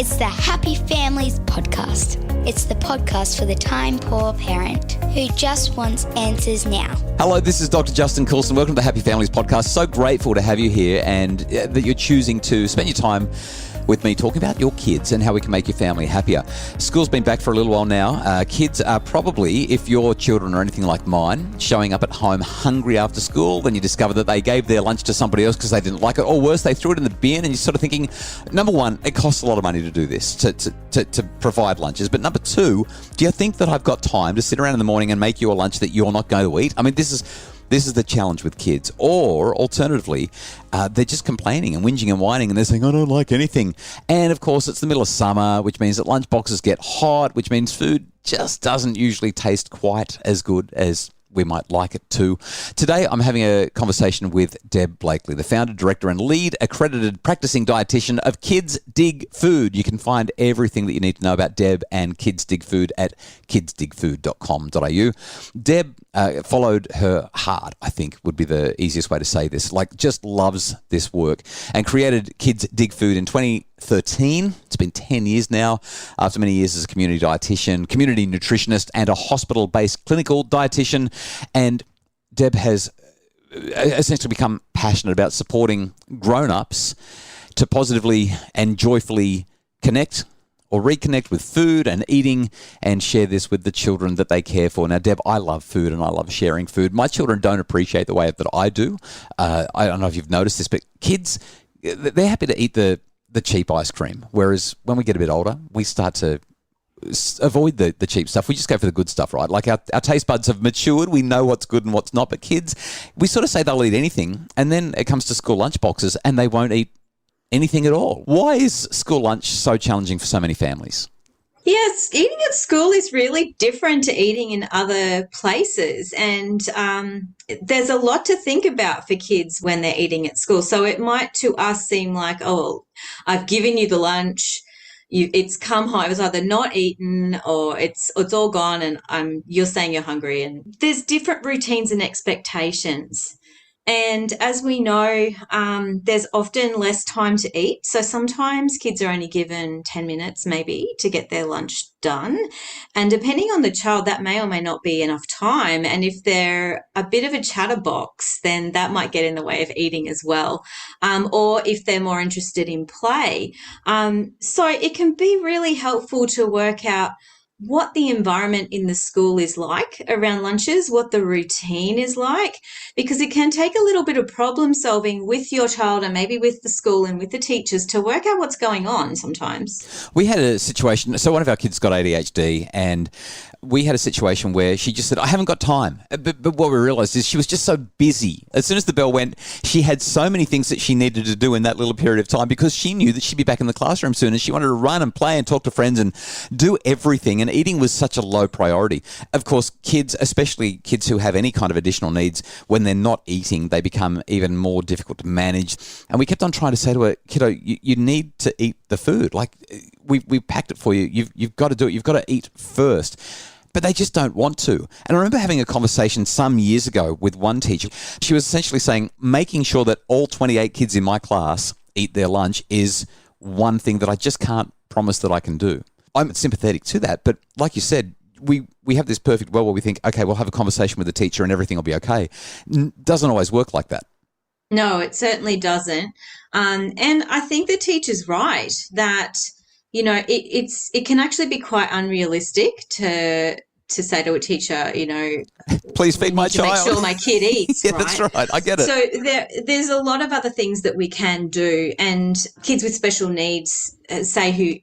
It's the Happy Families podcast. It's the podcast for the time-poor parent who just wants answers now. Hello, this is Dr. Justin Coulson. Welcome to the Happy Families podcast. So grateful to have you here and that you're choosing to spend your time with me talking about your kids and how we can make your family happier. School's been back for a little while now. Kids are probably, if your children are anything like mine, showing up at home hungry after school. Then you discover that they gave their lunch to somebody else because they didn't like it. Or worse, they threw it in the bin, and you're sort of thinking, number one, it costs a lot of money to do this, to provide lunches. But number two, do you think that I've got time to sit around in the morning and make you a lunch that you're not going to eat? I mean, this is the challenge with kids. Or alternatively, they're just complaining and whinging and whining and they're saying, I don't like anything. And of course, it's the middle of summer, which means that lunch boxes get hot, which means food just doesn't usually taste quite as good as we might like it to. Today, I'm having a conversation with Deb Blakley, the founder, director, and lead accredited practicing dietitian of Kids Dig Food. You can find everything that you need to know about Deb and Kids Dig Food at kidsdigfood.com.au. Deb followed her heart, I think would be the easiest way to say this, like just loves this work, and created Kids Dig Food in 2013. It's been 10 years now, after many years as a community dietitian, community nutritionist, and a hospital-based clinical dietitian. And Deb has essentially become passionate about supporting grown-ups to positively and joyfully connect or reconnect with food and eating, and share this with the children that they care for. Now, Deb, I love food and I love sharing food. My children don't appreciate the way that I do. I don't know if you've noticed this, but kids, they're happy to eat the cheap ice cream, whereas when we get a bit older, we start to avoid the cheap stuff. We just go for the good stuff, right? Like our taste buds have matured. We know what's good and what's not. But kids, we sort of say they'll eat anything, and then it comes to school lunch boxes and they won't eat anything at all. Why is school lunch so challenging for so many families? Yes, eating at school is really different to eating in other places. And there's a lot to think about for kids when they're eating at school. So it might to us seem like, oh, I've given you the lunch. It's come home. It was either not eaten or it's all gone, and you're saying you're hungry. And there's different routines and expectations. And as we know, there's often less time to eat. So sometimes kids are only given 10 minutes maybe to get their lunch done. And depending on the child, that may or may not be enough time. And if they're a bit of a chatterbox, then that might get in the way of eating as well. Or if they're more interested in play. So it can be really helpful to work out what the environment in the school is like around lunches, what the routine is like, because it can take a little bit of problem solving with your child and maybe with the school and with the teachers to work out what's going on sometimes. We had a situation, so one of our kids got ADHD, and we had a situation where she just said, I haven't got time. But what we realised is she was just so busy. As soon as the bell went, she had so many things that she needed to do in that little period of time because she knew that she'd be back in the classroom soon, and she wanted to run and play and talk to friends and do everything. And eating was such a low priority. Of course, kids, especially kids who have any kind of additional needs, when they're not eating, they become even more difficult to manage. And we kept on trying to say to her, kiddo, you need to eat the food. Like, we packed it for you. You've got to do it. You've got to eat first. But they just don't want to. And I remember having a conversation some years ago with one teacher. She was essentially saying, making sure that all 28 kids in my class eat their lunch is one thing that I just can't promise that I can do. I'm sympathetic to that, but like you said, we have this perfect world where we think, okay, we'll have a conversation with the teacher and everything will be okay. Doesn't always work like that. No, it certainly doesn't. And I think the teacher's right that, you know, it can actually be quite unrealistic to say to a teacher, you know, please feed my child. Make sure my kid eats. Yeah, right? That's right. I get it. So there's a lot of other things that we can do, and kids with special needs, say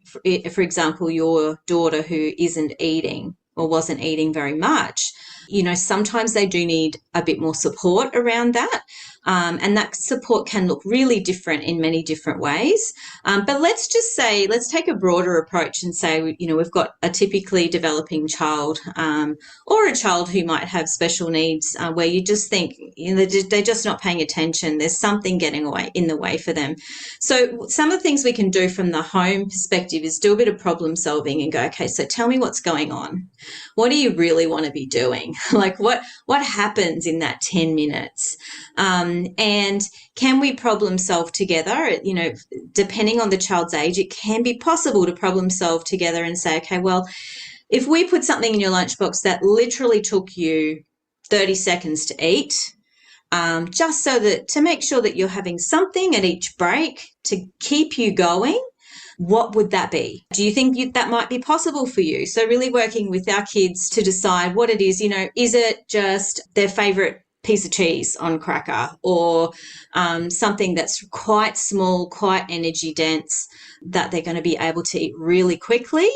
for example, your daughter who isn't eating or wasn't eating very much, you know, sometimes they do need a bit more support around that. And that support can look really different in many different ways. But let's take a broader approach and say, you know, we've got a typically developing child or a child who might have special needs where you just think, you know, they're just not paying attention. There's something getting in the way for them. So some of the things we can do from the home perspective is do a bit of problem solving and go, okay, so tell me what's going on. What do you really want to be doing? Like what happens in that 10 minutes? And can we problem solve together? You know, depending on the child's age, it can be possible to problem solve together and say, okay, well, if we put something in your lunchbox that literally took you 30 seconds to eat, just so that to make sure that you're having something at each break to keep you going, what would that be? Do you think that might be possible for you? So really working with our kids to decide what it is, you know, is it just their favorite piece of cheese on cracker, or something that's quite small, quite energy dense, that they're going to be able to eat really quickly?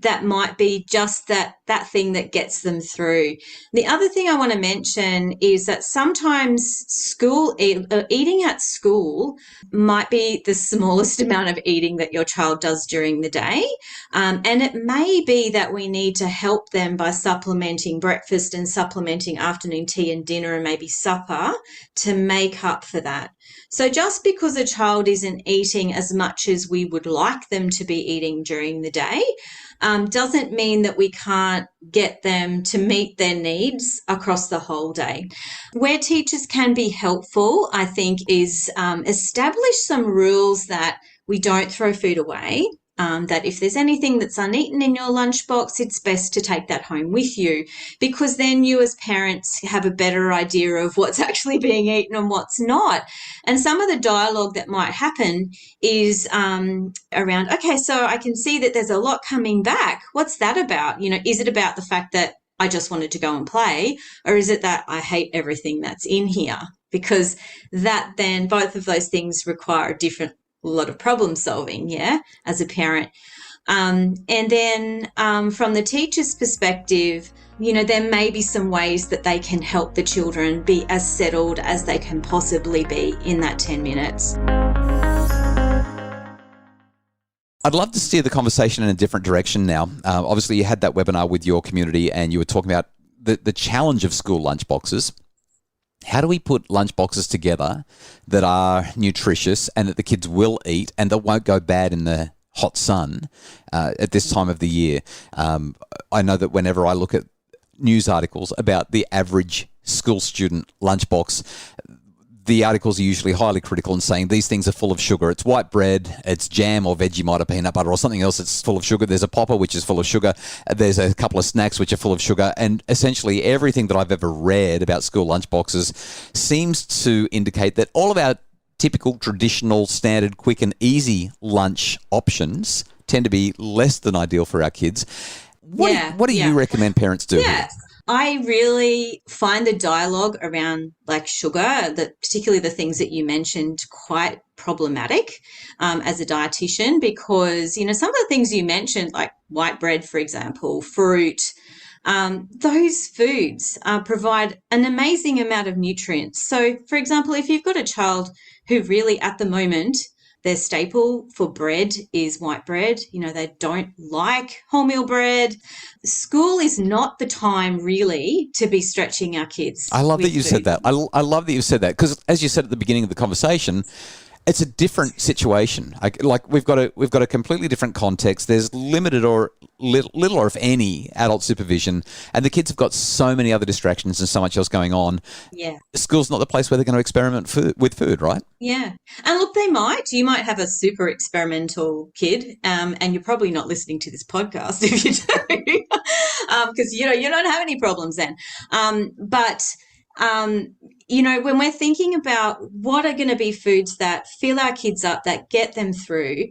That might be just that thing that gets them through. The other thing I want to mention is that sometimes eating at school might be the smallest amount of eating that your child does during the day. And it may be that we need to help them by supplementing breakfast and supplementing afternoon tea and dinner and maybe supper to make up for that. So just because a child isn't eating as much as we would like them to be eating during the day, doesn't mean that we can't get them to meet their needs across the whole day. Where teachers can be helpful, I think, is establish some rules that we don't throw food away. That if there's anything that's uneaten in your lunchbox, it's best to take that home with you, because then you as parents have a better idea of what's actually being eaten and what's not. And some of the dialogue that might happen is around, okay, so I can see that there's a lot coming back. What's that about? You know, is it about the fact that I just wanted to go and play, or is it that I hate everything that's in here? Because that then both of those things require a lot of problem solving, as a parent. And then from the teacher's perspective, you know, there may be some ways that they can help the children be as settled as they can possibly be in that 10 minutes. I'd love to steer the conversation in a different direction now. Obviously, you had that webinar with your community and you were talking about the challenge of school lunchboxes. How do we put lunchboxes together that are nutritious and that the kids will eat and that won't go bad in the hot sun at this time of the year? I know that whenever I look at news articles about the average school student lunchbox, the articles are usually highly critical and saying these things are full of sugar. It's white bread, it's jam or Vegemite or peanut butter or something else that's full of sugar. There's a popper which is full of sugar. There's a couple of snacks which are full of sugar. And essentially everything that I've ever read about school lunchboxes seems to indicate that all of our typical, traditional, standard, quick and easy lunch options tend to be less than ideal for our kids. What do you recommend parents do here? I really find the dialogue around like sugar, particularly the things that you mentioned, quite problematic as a dietitian, because, you know, some of the things you mentioned, like white bread, for example, fruit, those foods provide an amazing amount of nutrients. So, for example, if you've got a child who really at the moment their staple for bread is white bread, you know, they don't like wholemeal bread, school is not the time really to be stretching our kids. I love that you said that. I love that you said that, because as you said at the beginning of the conversation, it's a different situation. We've got a completely different context. There's limited or little or if any adult supervision, and the kids have got so many other distractions and so much else going on. Yeah, school's not the place where they're going to experiment with food, right? Yeah, and look, you might have a super experimental kid, and you're probably not listening to this podcast if you do, because you don't have any problems then. You know, when we're thinking about what are going to be foods that fill our kids up, that get them through,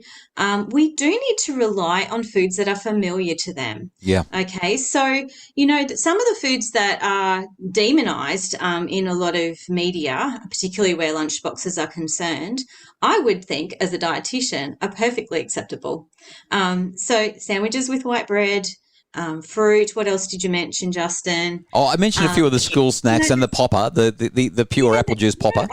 we do need to rely on foods that are familiar to them. Yeah. Okay. So, you know, some of the foods that are demonized in a lot of media, particularly where lunchboxes are concerned, I would think as a dietitian are perfectly acceptable. So sandwiches with white bread, fruit. What else did you mention, Justin? Oh, I mentioned a few of the school snacks and the popper, the pure apple juice popper.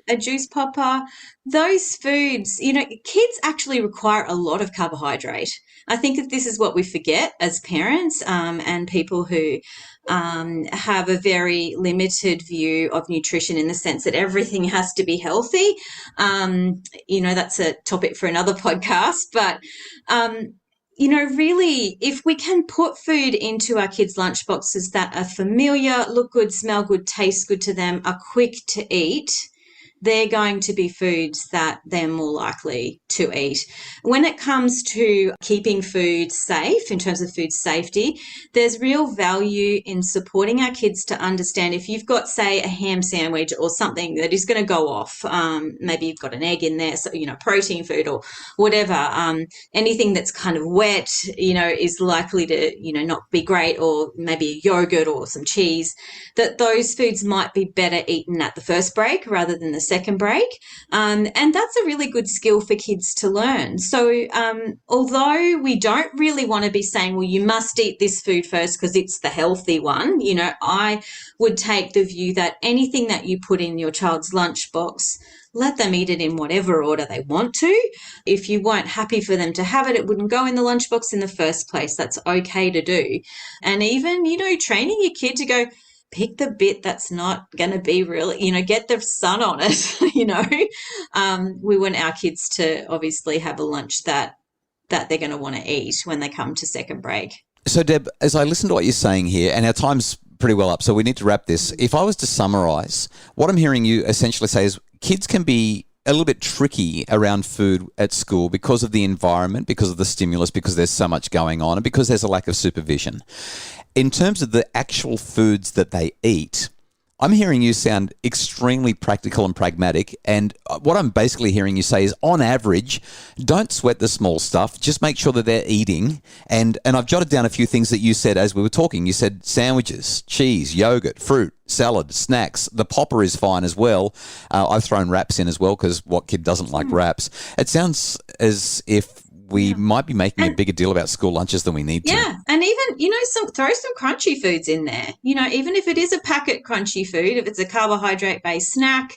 A juice popper. Those foods, you know, kids actually require a lot of carbohydrate. I think that this is what we forget as parents and people who have a very limited view of nutrition in the sense that everything has to be healthy. You know, that's a topic for another podcast, but you know, really, if we can put food into our kids' lunchboxes that are familiar, look good, smell good, taste good to them, are quick to eat, they're going to be foods that they're more likely to eat. When it comes to keeping food safe, in terms of food safety, there's real value in supporting our kids to understand if you've got, say, a ham sandwich or something that is going to go off, maybe you've got an egg in there, so, protein food or whatever, anything that's kind of wet, is likely to, not be great, or maybe a yogurt or some cheese, that those foods might be better eaten at the first break rather than the second break. And that's a really good skill for kids to learn. So although we don't really want to be saying, well, you must eat this food first because it's the healthy one, I would take the view that anything that you put in your child's lunchbox, let them eat it in whatever order they want to. If you weren't happy for them to have it, it wouldn't go in the lunchbox in the first place. That's okay to do. And even, training your kid to go, pick the bit that's not going to be really, get the sun on it, We want our kids to obviously have a lunch that they're going to want to eat when they come to second break. So, Deb, as I listen to what you're saying here, and our time's pretty well up, so we need to wrap this. If I was to summarise, what I'm hearing you essentially say is kids can be a little bit tricky around food at school because of the environment, because of the stimulus, because there's so much going on, and because there's a lack of supervision. In terms of the actual foods that they eat, I'm hearing you sound extremely practical and pragmatic, and what I'm basically hearing you say is, on average, don't sweat the small stuff. Just make sure that they're eating. And I've jotted down a few things that you said as we were talking. You said sandwiches, cheese, yogurt, fruit, salad, snacks. The popper is fine as well. I've thrown wraps in as well because what kid doesn't like wraps? It sounds as if we might be making a bigger deal about school lunches than we need to. Yeah, and even, throw some crunchy foods in there. Even if it is a packet crunchy food, if it's a carbohydrate-based snack,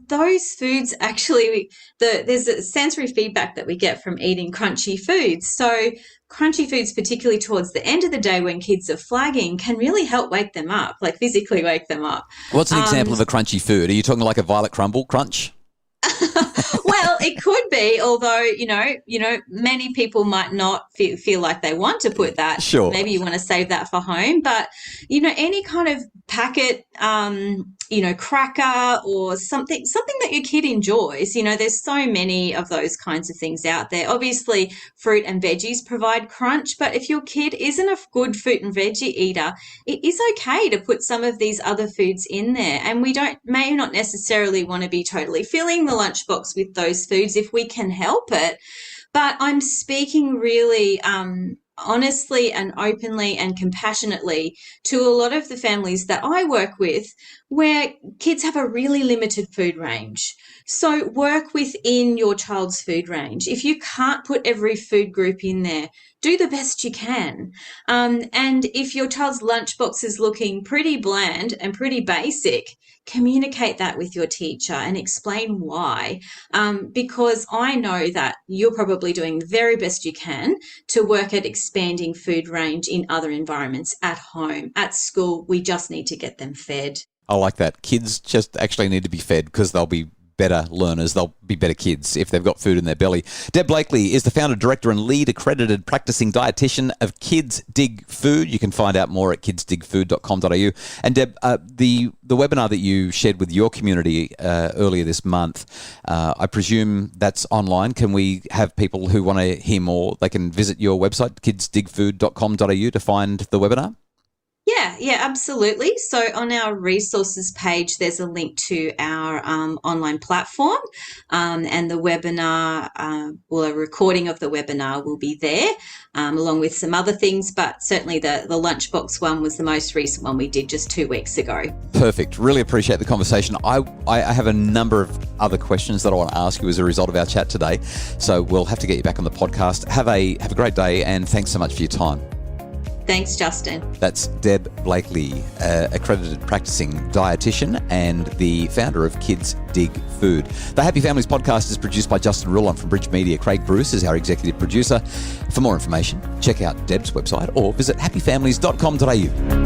those foods actually, there's a sensory feedback that we get from eating crunchy foods. So crunchy foods, particularly towards the end of the day when kids are flagging, can really help wake them up, like physically wake them up. What's an example of a crunchy food? Are you talking like a violet crumble crunch? Well, it could be, although, many people might not feel like they want to put that. Sure. Maybe you want to save that for home. But, any kind of packet, cracker or something that your kid enjoys. There's so many of those kinds of things out there. Obviously, fruit and veggies provide crunch, but if your kid isn't a good fruit and veggie eater, it is okay to put some of these other foods in there. And we may not necessarily want to be totally filling the lunchbox with those foods if we can help it. But I'm speaking really honestly and openly and compassionately to a lot of the families that I work with where kids have a really limited food range. So work within your child's food range. If you can't put every food group in there, do the best you can. And if your child's lunchbox is looking pretty bland and pretty basic, communicate that with your teacher and explain why. Because I know that you're probably doing the very best you can to work at expanding food range in other environments, at home, at school. We just need to get them fed. I like that. Kids just actually need to be fed because they'll be better learners. They'll be better kids if they've got food in their belly. Deb Blakley is the founder, director and lead accredited practicing dietitian of Kids Dig Food. You can find out more at kidsdigfood.com.au. And Deb, the webinar that you shared with your community earlier this month, I presume that's online. Can we have people who want to hear more, they can visit your website, kidsdigfood.com.au, to find the webinar? Yeah, absolutely. So on our resources page, there's a link to our online platform, and the webinar, a recording of the webinar will be there, along with some other things, but certainly the lunchbox one was the most recent one we did just 2 weeks ago. Perfect. Really appreciate the conversation. I have a number of other questions that I want to ask you as a result of our chat today, so we'll have to get you back on the podcast. Have a great day, and thanks so much for your time. Thanks, Justin. That's Deb Blakley, accredited practicing dietitian and the founder of Kids Dig Food. The Happy Families podcast is produced by Justin Rulon from Bridge Media. Craig Bruce is our executive producer. For more information, check out Deb's website or visit happyfamilies.com.au.